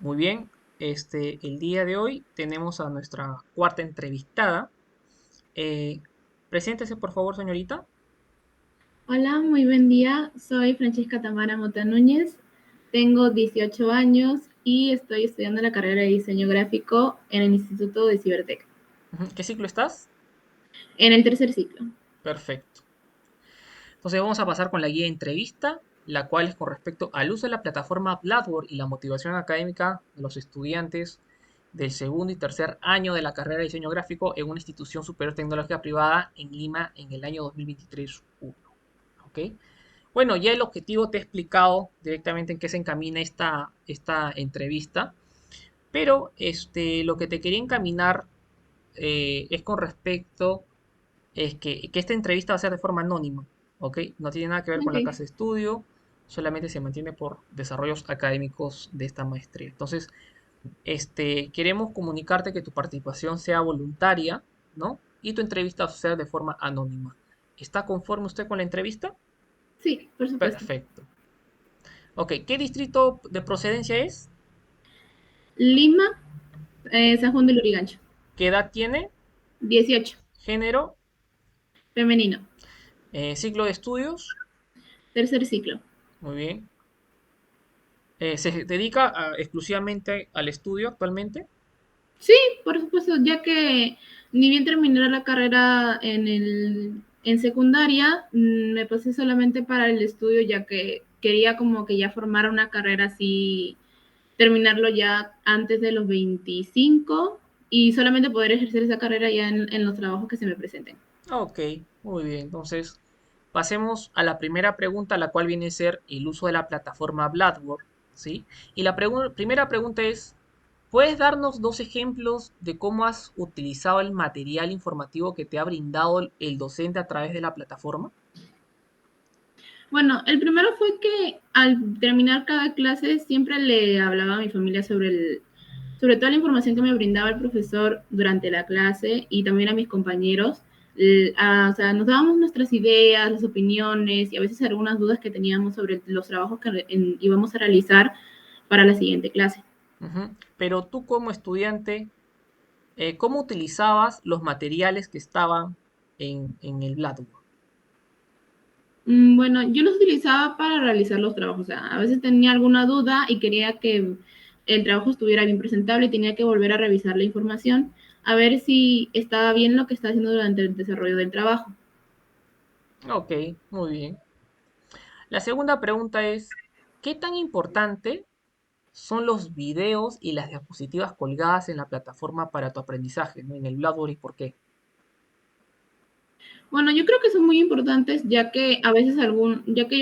Muy bien, el día de hoy tenemos a nuestra cuarta entrevistada. Eh, Preséntese, por favor, señorita. Hola, muy buen día. Soy Francesca Tamara Mota Núñez. Tengo 18 años y estoy estudiando la carrera de diseño gráfico en el Instituto de Cibertec, Ujú, ¿qué ciclo estás? en el tercer ciclo. Perfecto. Entonces vamos a pasar con la guía de entrevista, la cual es con respecto al uso de la plataforma Blackboard y la motivación académica de los estudiantes del segundo y tercer año de la carrera de diseño gráfico en una institución superior tecnológica privada en Lima en el año 2023-1. ¿Ok? Bueno, ya el objetivo te he explicado directamente en qué se encamina esta entrevista, pero lo que te quería encaminar es con respecto, que esta entrevista va a ser de forma anónima, ¿ok? No tiene nada que ver con la Ok. casa de estudio, solamente se mantiene por desarrollos académicos de esta maestría. Entonces, queremos comunicarte que tu participación sea voluntaria, ¿no? Y tu entrevista va a ser de forma anónima. ¿Está conforme usted con la entrevista? Sí, por supuesto. Perfecto. Ok, ¿qué distrito de procedencia es? Lima, San Juan del Lurigancho. ¿Qué edad tiene? 18, ¿Género? femenino. ¿Ciclo de estudios? Tercer ciclo. Muy bien. ¿Se dedica exclusivamente al estudio actualmente? Sí, por supuesto, ya que ni bien terminé la carrera en secundaria, me pasé solamente para el estudio, ya que quería como que ya formar una carrera así, terminarlo ya antes de los 25 y solamente poder ejercer esa carrera ya en los trabajos que se me presenten. Ok, muy bien. Entonces, pasemos a la primera pregunta, la cual viene a ser el uso de la plataforma Blackboard, ¿sí? Y la primera pregunta es, ¿puedes darnos dos ejemplos de cómo has utilizado el material informativo que te ha brindado el docente a través de la plataforma? Bueno, el primero fue que al terminar cada clase siempre le hablaba a mi familia sobre toda la información que me brindaba el profesor durante la clase y también a mis compañeros. O sea, nos dábamos nuestras ideas, las opiniones y a veces algunas dudas que teníamos sobre los trabajos que íbamos a realizar para la siguiente clase. Ujú. Pero tú como estudiante, ¿cómo utilizabas los materiales que estaban en el Blackboard? Bueno, yo los utilizaba para realizar los trabajos. O sea, a veces tenía alguna duda y quería que el trabajo estuviera bien presentable y tenía que volver a revisar la información a ver si estaba bien lo que está haciendo durante el desarrollo del trabajo. Ok, muy bien. La segunda pregunta es, ¿qué tan importante son los videos y las diapositivas colgadas en la plataforma para tu aprendizaje, ¿no? En el Blackboard y por qué? Bueno, yo creo que son muy importantes ya que yo a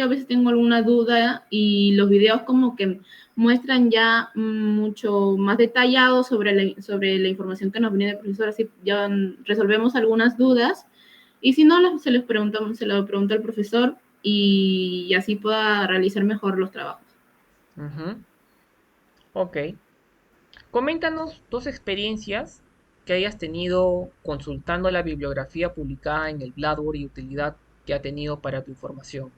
veces tengo alguna duda y los videos como que muestran ya mucho más detallado sobre la información que nos viene el profesor, así ya resolvemos algunas dudas y si no, se lo pregunto al profesor y así pueda realizar mejor los trabajos. Ujú, ok. Coméntanos dos experiencias que hayas tenido consultando la bibliografía publicada en el Blackboard y utilidad que ha tenido para tu información.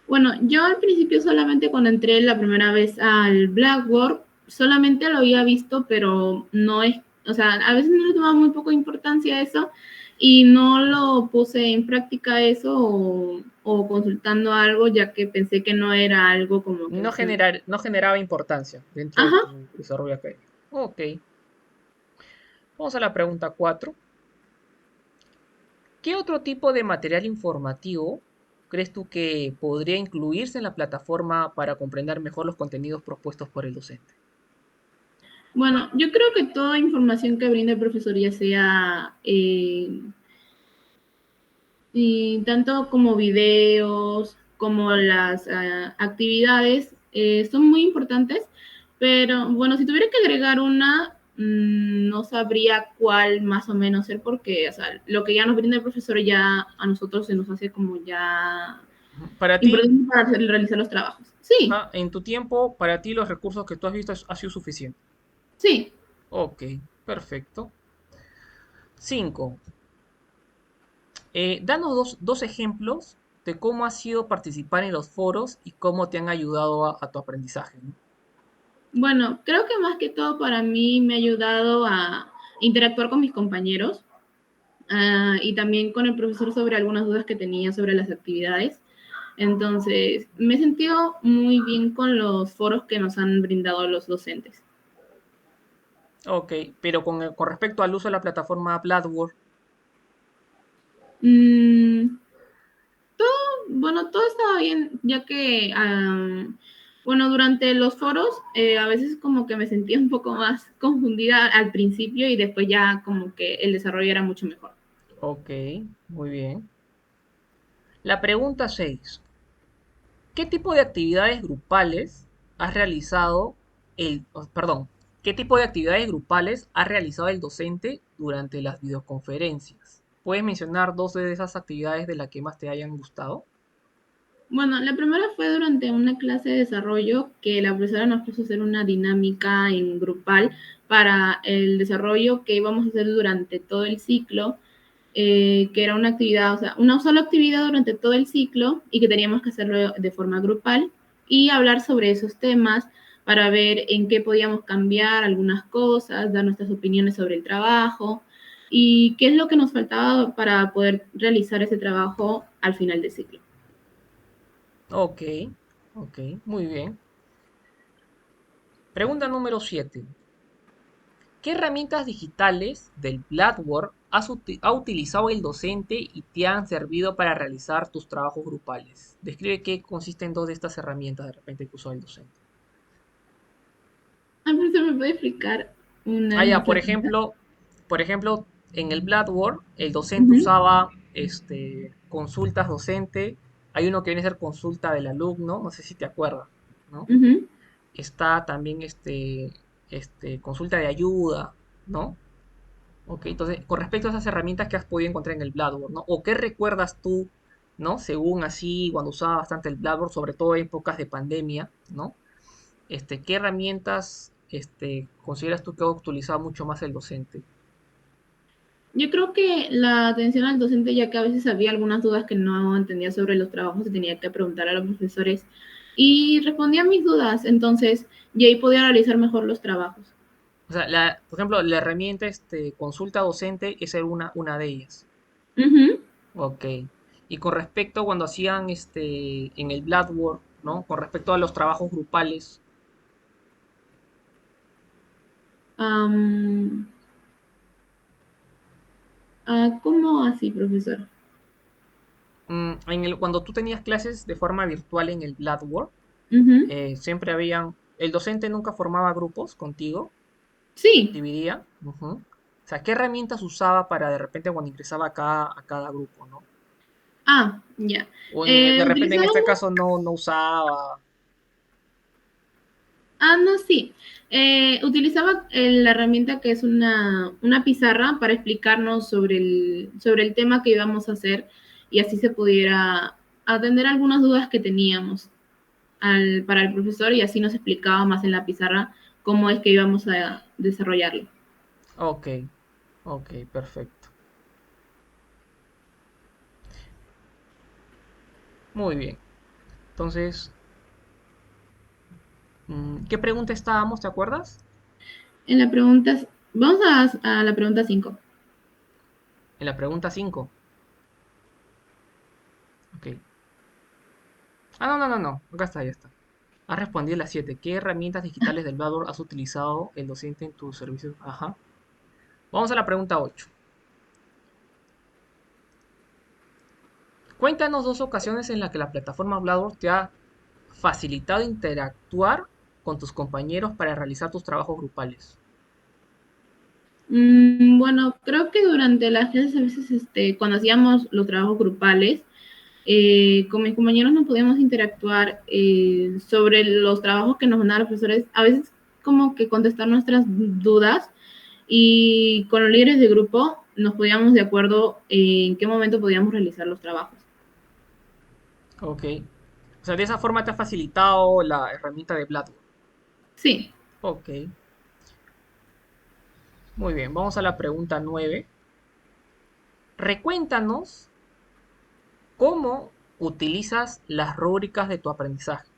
Bueno, yo al principio solamente cuando entré la primera vez al Blackboard, solamente lo había visto, pero no es, o sea, a veces no le tomaba muy poco importancia a eso y no lo puse en práctica eso o consultando algo, ya que pensé que no era algo como que... No generaba importancia dentro de Ajá. tu desarrollo académico. Ok. Vamos a la pregunta 4. ¿Qué otro tipo de material informativo crees tú que podría incluirse en la plataforma para comprender mejor los contenidos propuestos por el docente? Bueno, yo creo que toda información que brinda el profesor, ya sea y tanto como videos, como las actividades, son muy importantes, pero bueno, si tuviera que agregar una, no sabría cuál más o menos ser, porque o sea, lo que ya nos brinda el profesor ya a nosotros se nos hace como ya Para ti, importante para realizar los trabajos. Sí, en tu tiempo, para ti los recursos que tú has visto ha sido suficiente. sí. Ok, perfecto. 5. Danos dos ejemplos de cómo ha sido participar en los foros y cómo te han ayudado a tu aprendizaje, ¿no? Bueno, creo que más que todo para mí me ha ayudado a interactuar con mis compañeros, y también con el profesor sobre algunas dudas que tenía sobre las actividades. Entonces, me he sentido muy bien con los foros que nos han brindado los docentes. Ok, pero con respecto al uso de la plataforma Blackboard, Mm, bueno, todo estaba bien, ya que, bueno, durante los foros a veces como que me sentía un poco más confundida al principio y después ya como que el desarrollo era mucho mejor. ok, muy bien. La pregunta 6. ¿Qué tipo de actividades grupales has realizado perdón, qué tipo de actividades grupales ha realizado el docente durante las videoconferencias? ¿Puedes mencionar dos de esas actividades de las que más te hayan gustado? Bueno, la primera fue durante una clase de desarrollo que la profesora nos puso a hacer una dinámica en grupal para el desarrollo que íbamos a hacer durante todo el ciclo, que era una actividad, o sea, una sola actividad durante todo el ciclo y que teníamos que hacerlo de forma grupal y hablar sobre esos temas para ver en qué podíamos cambiar algunas cosas, dar nuestras opiniones sobre el trabajo y qué es lo que nos faltaba para poder realizar ese trabajo al final del ciclo. Ok, ok, muy bien. Pregunta número 7. ¿Qué herramientas digitales del Blackboard ha utilizado el docente y te han servido para realizar tus trabajos grupales? Describe qué consisten dos de estas herramientas de repente que usó el docente. Ah, profesor, ¿me puede explicar una Ah, vez ya, más la pregunta? por ejemplo, en el Blackboard, el docente Ujú, usaba consultas docente. Hay uno que viene a ser consulta del alumno, no sé si te acuerdas, ¿no? ujú. Está también consulta de ayuda, ¿no? Ok, entonces, con respecto a esas herramientas que has podido encontrar en el Blackboard, ¿no? ¿O qué recuerdas tú, ¿no? Según así, cuando usaba bastante el Blackboard, sobre todo en épocas de pandemia, ¿no? ¿Qué herramientas consideras tú que ha utilizado mucho más el docente? Yo creo que la atención al docente, ya que a veces había algunas dudas que no entendía sobre los trabajos y tenía que preguntar a los profesores y respondía a mis dudas, entonces y ahí podía realizar mejor los trabajos. O sea, por ejemplo, la herramienta consulta docente, esa era una de ellas. Ujú. Ok. Y con respecto cuando hacían en el Blackboard, ¿no? Con respecto a los trabajos grupales, Am, ¿Cómo así, profesor? cuando tú tenías clases de forma virtual en el Blackboard, Ujú. siempre el docente nunca formaba grupos contigo, Sí. dividía. Ujú. O sea, ¿qué herramientas usaba para de repente cuando ingresaba a cada grupo, ¿no? Ya. O de repente en este Utilizábamos. caso no usaba. No, sí. Utilizaba la herramienta que es una pizarra para explicarnos sobre el tema que íbamos a hacer y así se pudiera atender algunas dudas que teníamos para el profesor y así nos explicaba más en la pizarra cómo es que íbamos a desarrollarlo. Ok, ok, perfecto. Muy bien. Entonces, ¿qué pregunta estábamos, te acuerdas? En la pregunta, vamos a la pregunta 5. En la pregunta 5. Ok. Ah, no. Acá está, ya está. Has respondido la 7. ¿Qué herramientas digitales del Blackboard has utilizado el docente en tus servicios? Ajá. Vamos a la pregunta 8. Cuéntanos dos ocasiones en las que la plataforma Blackboard te ha facilitado interactuar con tus compañeros para realizar tus trabajos grupales. Bueno, creo que durante las clases a veces, cuando hacíamos los trabajos grupales, con mis compañeros no podíamos interactuar sobre los trabajos que nos mandaban los profesores, a veces como que contestar nuestras dudas y con los líderes de grupo nos podíamos de acuerdo en qué momento podíamos realizar los trabajos. Ok. O sea, de esa forma te ha facilitado la herramienta de Blackboard. Sí. Ok. Muy bien. Vamos a la pregunta 9. Recuéntanos cómo utilizas las rúbricas de tu aprendizaje.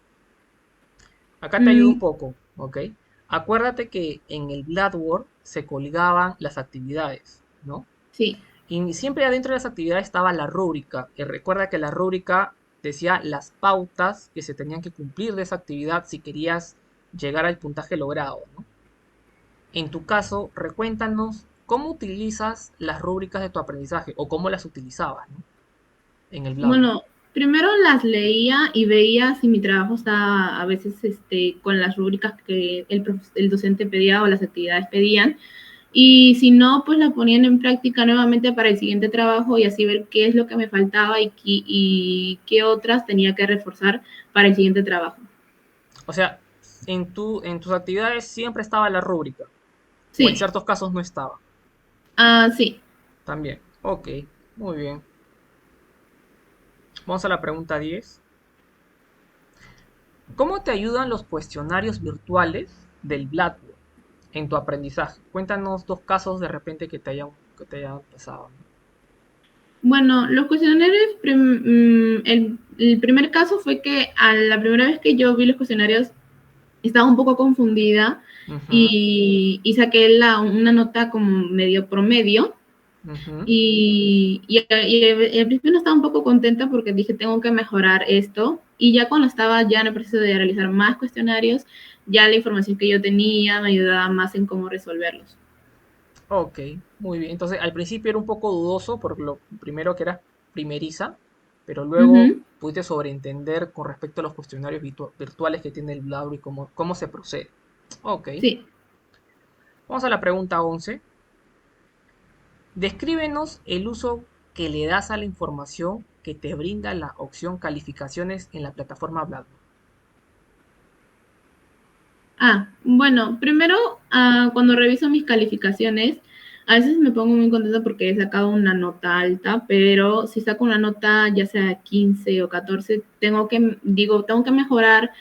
Acá te ayudo un Mm, poco, ¿ok? acuérdate que en el Blackboard se colgaban las actividades, ¿no? Sí, Y siempre adentro de las actividades estaba la rúbrica. Y recuerda que la rúbrica decía las pautas que se tenían que cumplir de esa actividad si querías llegar al puntaje logrado, ¿no? En tu caso, recuéntanos cómo utilizas las rúbricas de tu aprendizaje o cómo las utilizabas, ¿no? En el Blackboard. bueno, primero las leía y veía si mi trabajo estaba a veces con las rúbricas que el docente pedía o las actividades pedían. Y si no, pues la ponían en práctica nuevamente para el siguiente trabajo y así ver qué es lo que me faltaba y qué otras tenía que reforzar para el siguiente trabajo. O sea, en tus actividades siempre estaba la rúbrica, o en Sí, ciertos casos no estaba. sí. También. Ok, muy bien. Vamos a la pregunta 10. ¿Cómo te ayudan los cuestionarios virtuales del Blackboard en tu aprendizaje? Cuéntanos dos casos de repente que te hayan pasado, ¿no? Bueno, los cuestionarios, el primer caso fue que a la primera vez que yo vi los cuestionarios estaba un poco confundida Ujú, y saqué una nota como medio promedio. ujú. Y al principio no estaba un poco contenta porque dije, tengo que mejorar esto. Y ya cuando estaba ya en el proceso de realizar más cuestionarios, ya la información que yo tenía me ayudaba más en cómo resolverlos. Ok, muy bien. Entonces, al principio era un poco dudoso por lo primero que eras primeriza, pero luego Ujú. pudiste sobreentender con respecto a los cuestionarios virtuales que tiene el Blackboard y cómo se procede. Ok, Sí. vamos a la pregunta 11. Descríbenos el uso que le das a la información que te brinda la opción calificaciones en la plataforma Blackboard. Bueno, primero, cuando reviso mis calificaciones, a veces me pongo muy contenta porque he sacado una nota alta, pero si saco una nota ya sea 15 o 14, tengo que mejorar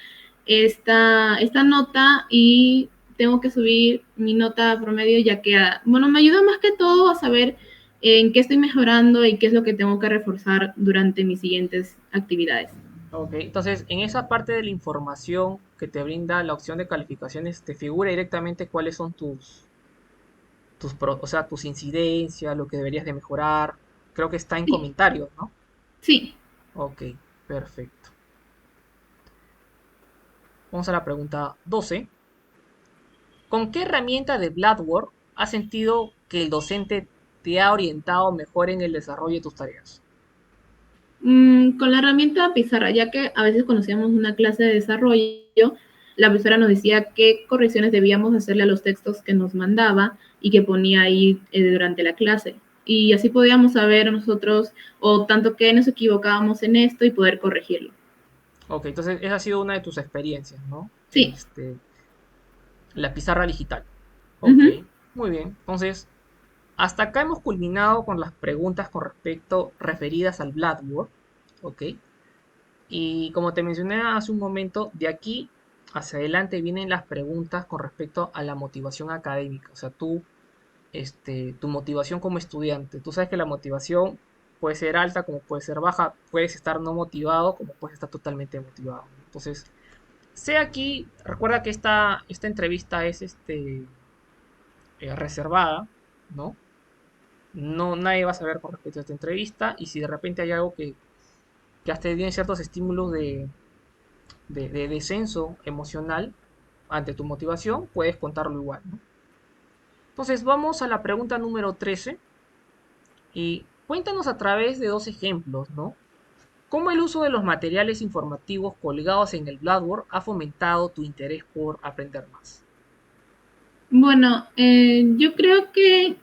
esta nota y tengo que subir mi nota promedio ya que, bueno, me ayuda más que todo a saber en qué estoy mejorando y qué es lo que tengo que reforzar durante mis siguientes actividades. Ok, entonces en esa parte de la información que te brinda la opción de calificaciones, te figura directamente cuáles son o sea, tus incidencias, lo que deberías de mejorar. Creo que está en Sí, comentarios, ¿no? sí. Ok, perfecto. Vamos a la pregunta 12. ¿Con qué herramienta de Blackboard has sentido que el docente te ha orientado mejor en el desarrollo de tus tareas? Con la herramienta pizarra, ya que a veces cuando hacíamos una clase de desarrollo, la profesora nos decía qué correcciones debíamos hacerle a los textos que nos mandaba y que ponía ahí durante la clase. Y así podíamos saber nosotros, o tanto que nos equivocábamos en esto y poder corregirlo. Ok, entonces esa ha sido una de tus experiencias, ¿no? Sí. La pizarra digital. Ok, Ujú. muy bien. Entonces, hasta acá hemos culminado con las preguntas con respecto referidas al Blackboard. Ok. Y como te mencioné hace un momento, de aquí hacia adelante vienen las preguntas con respecto a la motivación académica. O sea, tu motivación como estudiante. Tú sabes que la motivación puede ser alta como puede ser baja. Puedes estar no motivado como puedes estar totalmente motivado, ¿no? Entonces, sé aquí, recuerda que esta entrevista es reservada, ¿no? No, nadie va a saber con respecto a esta entrevista. Y si de repente hay algo que has tenido ciertos estímulos de descenso emocional ante tu motivación, puedes contarlo igual, ¿no? Entonces vamos a la pregunta número 13 y cuéntanos a través de dos ejemplos, ¿no? ¿Cómo el uso de los materiales informativos colgados en el Blackboard ha fomentado tu interés por aprender más? Bueno, yo creo que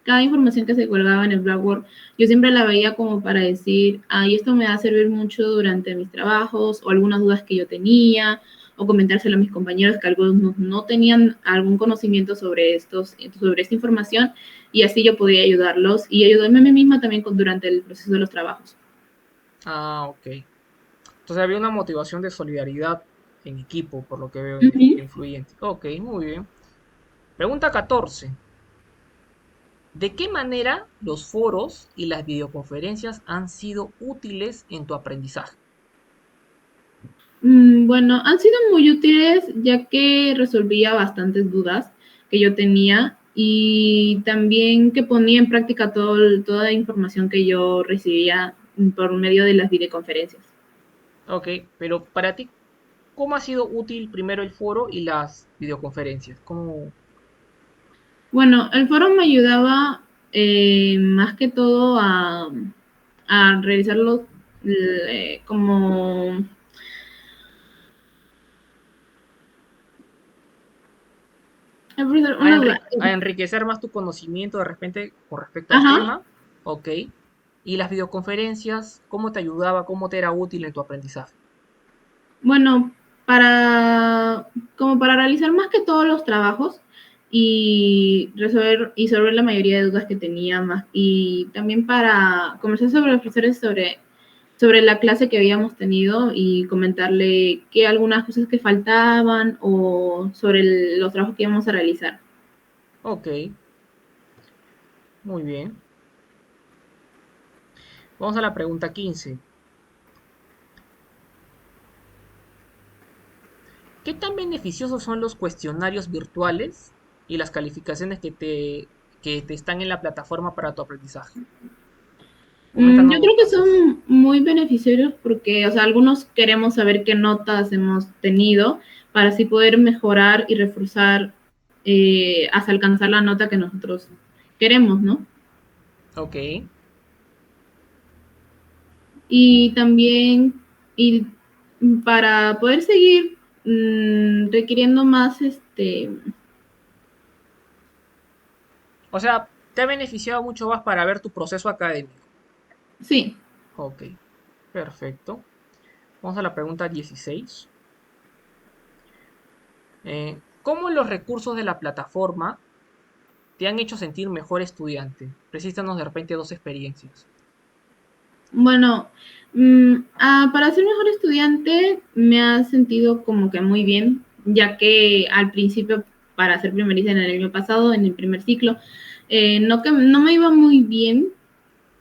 cada información que se colgaba en el Blackboard, yo siempre la veía como para decir, y esto me va a servir mucho durante mis trabajos o algunas dudas que yo tenía, o comentárselo a mis compañeros que algunos no tenían algún conocimiento sobre esta información, y así yo podía ayudarlos y ayudarme a mí misma también durante el proceso de los trabajos. Ah, ok. Entonces había una motivación de solidaridad en equipo, por lo que veo, Ujú. que influye en ti. Ok, muy bien. Pregunta 14. ¿De qué manera los foros y las videoconferencias han sido útiles en tu aprendizaje? Bueno, han sido muy útiles ya que resolvía bastantes dudas que yo tenía y también que ponía en práctica toda la información que yo recibía por medio de las videoconferencias. Ok, pero para ti, ¿cómo ha sido útil primero el foro y las videoconferencias? ¿Cómo? Bueno, el foro me ayudaba más que todo a realizarlo como A, una duda. a enriquecer más tu conocimiento de repente con respecto al Ajá. tema. Ok. Y las videoconferencias, ¿cómo te ayudaba? ¿Cómo te era útil en tu aprendizaje? Bueno, para como para realizar más que todos los trabajos y resolver la mayoría de dudas que tenía más y también para conversar sobre los profesores sobre la clase que habíamos tenido y comentarle que algunas cosas que faltaban o sobre los trabajos que íbamos a realizar. Ok, muy bien. Vamos a la pregunta 15. ¿Qué tan beneficiosos son los cuestionarios virtuales y las calificaciones que te están en la plataforma para tu aprendizaje? Yo Coméntanos creo que bases. son muy beneficiarios porque, o sea, algunos queremos saber qué notas hemos tenido para así poder mejorar y reforzar hasta alcanzar la nota que nosotros queremos, ¿no? Ok. Y también, y para poder seguir requiriendo más, O sea, te ha beneficiado mucho más para ver tu proceso académico. sí. Ok, perfecto. Vamos a la pregunta 16. ¿Cómo los recursos de la plataforma te han hecho sentir mejor estudiante? Presístanos de repente dos experiencias. Bueno, para ser mejor estudiante me ha sentido como que muy bien, ya que al principio, para ser primeriza en el año pasado, en el primer ciclo, no me iba muy bien,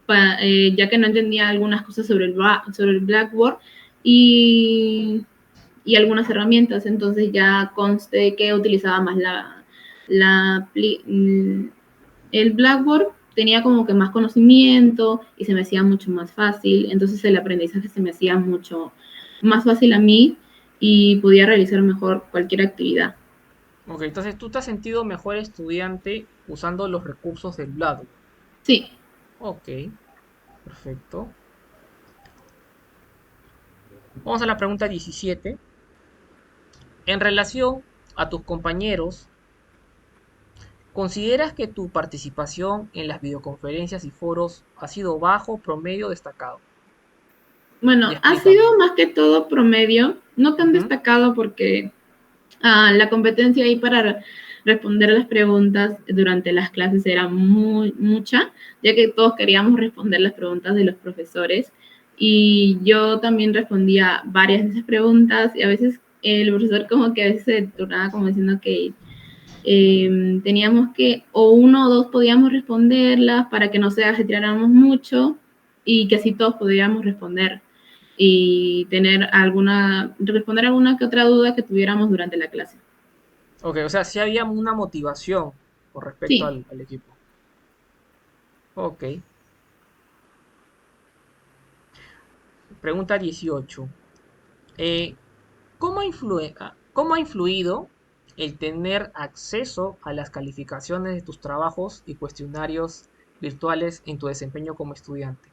ya que no entendía algunas cosas sobre el Blackboard y, y algunas herramientas, entonces ya conste que utilizaba más la, el Blackboard tenía como que más conocimiento y se me hacía mucho más fácil, entonces el aprendizaje se me hacía mucho más fácil a mí y podía realizar mejor cualquier actividad. Ok, entonces tú te has sentido mejor estudiante usando los recursos del Blackboard. Sí. Ok, perfecto. Vamos a la pregunta 17. En relación a tus compañeros, ¿consideras que tu participación en las videoconferencias y foros ha sido bajo, promedio o destacado? Y Bueno, ha explícame. sido más que todo promedio, no tan Ujú. destacado porque la competencia ahí para responder las preguntas durante las clases era mucha, ya que todos queríamos responder las preguntas de los profesores y yo también respondía varias de esas preguntas y a veces el profesor como que a veces se turnaba como diciendo que teníamos que o uno o dos podíamos responderlas para que no se ajetreáramos mucho y que así todos podíamos responder y responder alguna que otra duda que tuviéramos durante la clase. Ok, o sea, sí había una motivación con respecto Sí. al equipo. Ok. Pregunta 18. Eh, ¿Cómo ha influido el tener acceso a las calificaciones de tus trabajos y cuestionarios virtuales en tu desempeño como estudiante?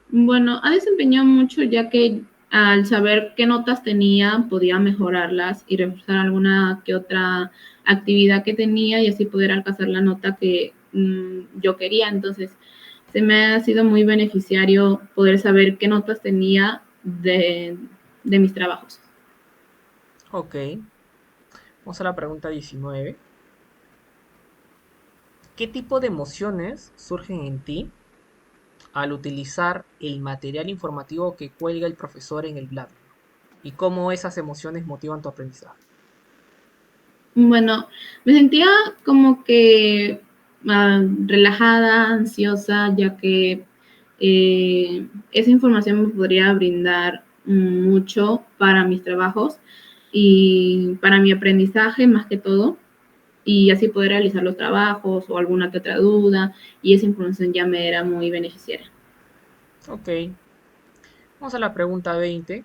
Bueno, ha desempeñado mucho ya que al saber qué notas tenía, podía mejorarlas y reforzar alguna que otra actividad que tenía y así poder alcanzar la nota que yo quería. Entonces, se me ha sido muy beneficiario poder saber qué notas tenía de mis trabajos. Ok. Vamos a la pregunta 19. ¿Qué tipo de emociones surgen en ti al utilizar el material informativo que cuelga el profesor en el Blackboard? ¿Y cómo esas emociones motivan tu aprendizaje? Bueno, me sentía como que relajada, ansiosa, ya que esa información me podría brindar mucho para mis trabajos y para mi aprendizaje más que todo, y así poder realizar los trabajos o alguna que otra duda, y esa información ya me era muy beneficiaria. Ok, vamos a la pregunta 20.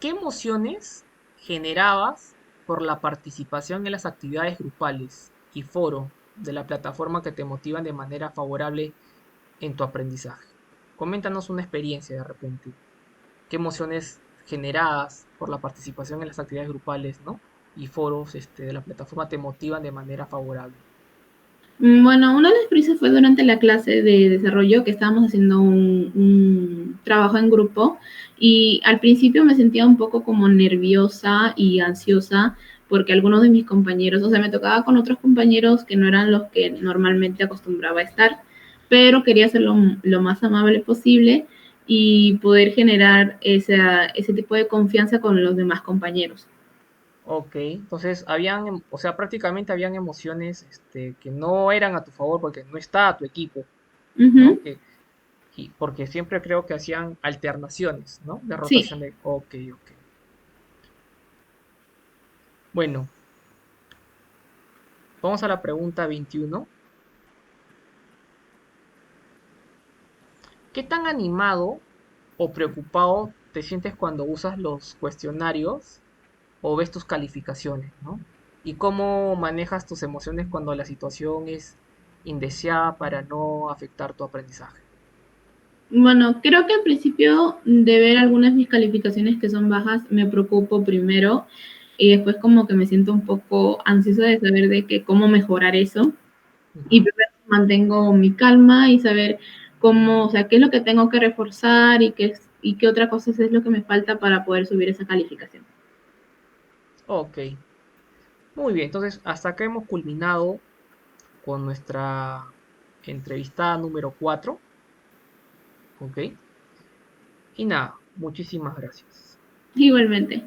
¿Qué emociones generabas por la participación en las actividades grupales y foro de la plataforma que te motivan de manera favorable en tu aprendizaje? Coméntanos una experiencia de repente. ¿Qué emociones generadas por la participación en las actividades grupales, ¿no? Y foros de la plataforma te motivan de manera favorable? Bueno, una de las experiencias fue durante la clase de desarrollo que estábamos haciendo un trabajo en grupo y al principio me sentía un poco como nerviosa y ansiosa porque algunos de mis compañeros, o sea, me tocaba con otros compañeros que no eran los que normalmente acostumbraba a estar, pero quería hacerlo lo más amable posible y poder generar ese tipo de confianza con los demás compañeros. Ok, entonces o sea, prácticamente habían emociones que no eran a tu favor porque no está tu equipo, Uh ¿no? -huh. Y porque siempre creo que hacían alternaciones, ¿no? De Sí. rotación de... Ok, ok. Bueno, vamos a la pregunta 21. ¿Qué tan animado o preocupado te sientes cuando usas los cuestionarios o ves tus calificaciones, ¿no? Y cómo manejas tus emociones cuando la situación es indeseada para no afectar tu aprendizaje. Bueno, creo que al principio de ver algunas de mis calificaciones que son bajas, me preocupo primero y después como que me siento un poco ansiosa de saber de que cómo mejorar eso. Y Ujú. primero mantengo mi calma y saber cómo, o sea, qué es lo que tengo que reforzar y qué otra cosa es lo que me falta para poder subir esa calificación. Ok, muy bien. Entonces, hasta acá hemos culminado con nuestra entrevista número 4. Ok. Y nada, muchísimas gracias. Igualmente.